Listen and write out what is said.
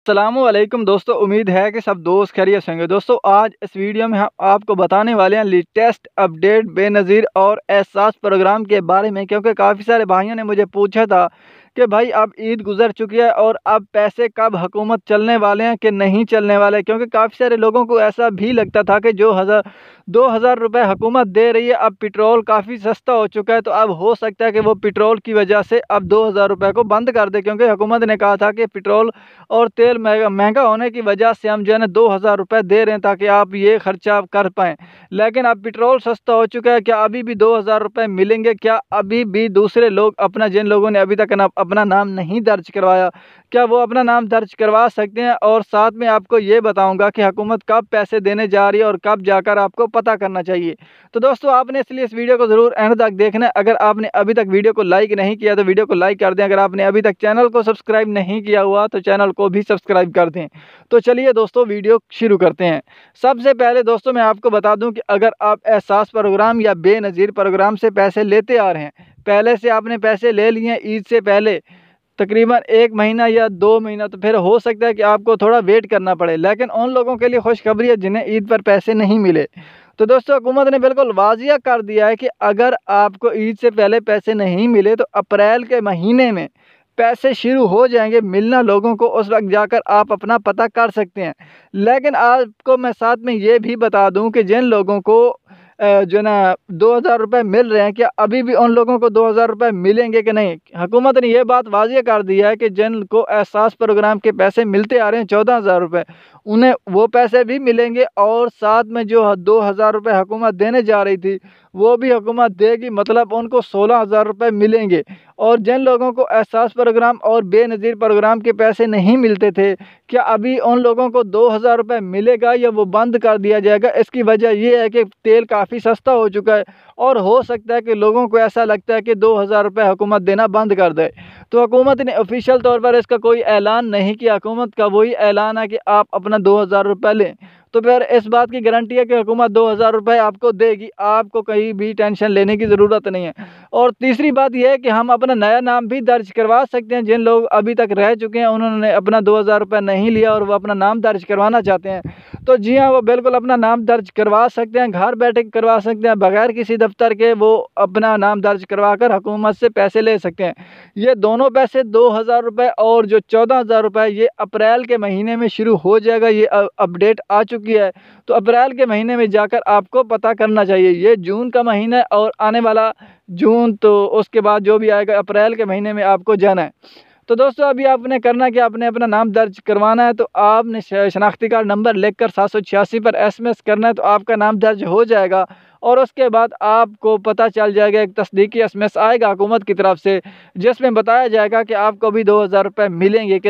अस्सलामुअलैकुम दोस्तों, उम्मीद है कि सब दोस्त खैरियत से होंगे। दोस्तों आज इस वीडियो में हम आपको बताने वाले हैं लेटेस्ट अपडेट बेनज़ीर और एहसास प्रोग्राम के बारे में, क्योंकि काफ़ी सारे भाइयों ने मुझे पूछा था कि भाई अब ईद गुजर चुकी है और अब पैसे कब हुकूमत चलने वाले हैं कि नहीं चलने वाले, क्योंकि काफ़ी सारे लोगों को ऐसा भी लगता था कि जो 2,000 रुपये हुकूमत दे रही है, अब पेट्रोल काफ़ी सस्ता हो चुका है तो अब हो सकता है कि वो पेट्रोल की वजह से अब 2,000 रुपये को बंद कर दे, क्योंकि हुकूमत ने कहा था कि पेट्रोल और तेल महंगा होने की वजह से हम जो है ना 2,000 रुपये दे रहे हैं ताकि आप ये खर्चा कर पाएँ। लेकिन अब पेट्रोल सस्ता हो चुका है, क्या अभी भी 2,000 रुपये मिलेंगे? क्या अभी भी दूसरे लोग जिन लोगों ने अभी तक अपना नाम नहीं दर्ज करवाया, क्या वो अपना नाम दर्ज करवा सकते हैं? और साथ में आपको ये बताऊंगा कि हुकूमत कब पैसे देने जा रही है और कब जाकर आपको पता करना चाहिए। तो दोस्तों आपने इसलिए इस वीडियो को ज़रूर एंड तक देखना है। अगर आपने अभी तक वीडियो को लाइक नहीं किया तो वीडियो को लाइक कर दें। अगर आपने अभी तक चैनल को सब्सक्राइब नहीं किया हुआ तो चैनल को भी सब्सक्राइब कर दें। तो चलिए दोस्तों वीडियो शुरू करते हैं। सबसे पहले दोस्तों मैं आपको बता दूं कि अगर आप एहसास प्रोग्राम या बेनज़ीर प्रोग्राम से पैसे लेते आ रहे हैं, पहले से आपने पैसे ले लिए हैं ईद से पहले तकरीबन 1 महीना या 2 महीना, तो फिर हो सकता है कि आपको थोड़ा वेट करना पड़े। लेकिन उन लोगों के लिए खुशखबरी है जिन्हें ईद पर पैसे नहीं मिले। तो दोस्तों हुकूमत ने बिल्कुल वाज़िया कर दिया है कि अगर आपको ईद से पहले पैसे नहीं मिले तो अप्रैल के महीने में पैसे शुरू हो जाएंगे मिलना लोगों को। उस वक्त जाकर आप अपना पता कर सकते हैं। लेकिन आपको मैं साथ में ये भी बता दूं कि जिन लोगों को जो ना 2,000 रुपये मिल रहे हैं, क्या अभी भी उन लोगों को 2,000 रुपये मिलेंगे कि नहीं? हुकूमत ने यह बात वाज़िया कर दिया है कि जिनको एहसास प्रोग्राम के पैसे मिलते आ रहे हैं 14,000 रुपये, उन्हें वो पैसे भी मिलेंगे और साथ में जो 2,000 रुपये हुकूमत देने जा रही थी वो भी हुकूमत देगी, मतलब उनको 16,000 रुपये मिलेंगे। और जिन लोगों को एहसास प्रोग्राम और बेनज़ीर प्रोग्राम के पैसे नहीं मिलते थे, क्या अभी उन लोगों को 2,000 रुपये मिलेगा या वो बंद कर दिया जाएगा? इसकी वजह ये है कि तेल काफ़ी सस्ता हो चुका है और हो सकता है कि लोगों को ऐसा लगता है कि 2,000 रुपये हुकूमत देना बंद कर दे। तो हुकूमत ने ऑफिशियल तौर पर इसका कोई ऐलान नहीं किया। हुकूमत का वही ऐलान है कि आप अपना 2,000 रुपये लें, तो फिर इस बात की गारंटी है कि हुकूमत 2,000 रुपये आपको देगी, आपको कहीं भी टेंशन लेने की ज़रूरत नहीं है। और तीसरी बात यह है कि हम अपना नया नाम भी दर्ज करवा सकते हैं। जिन लोग अभी तक रह चुके हैं उन्होंने अपना 2,000 रुपये नहीं लिया और वो अपना नाम दर्ज करवाना चाहते हैं, तो जी हाँ, वो बिल्कुल अपना नाम दर्ज करवा सकते हैं, घर बैठे करवा सकते हैं, बगैर किसी दफ्तर के वो अपना नाम दर्ज करवा कर हुकूमत से पैसे ले सकते हैं। ये दोनों पैसे 2,000 रुपये और जो 14,000 रुपये ये अप्रैल के महीने में शुरू हो जाएगा। ये अपडेट आ चुकी है, तो अप्रैल के महीने में जाकर आपको पता करना चाहिए। ये जून का महीना है और आने वाला जून, तो उसके बाद जो भी आएगा अप्रैल के महीने में आपको जाना है। तो दोस्तों अभी आपने करना कि आपने अपना नाम दर्ज करवाना है, तो आपने शनाख्ती कार्ड नंबर लिखकर 786 पर SMS करना है, तो आपका नाम दर्ज हो जाएगा। और उसके बाद आपको पता चल जाएगा, एक तस्दीकी SMS आएगा हुकूमत की तरफ से जिसमें बताया जाएगा कि आपको भी 2,000 रुपये मिलेंगे कि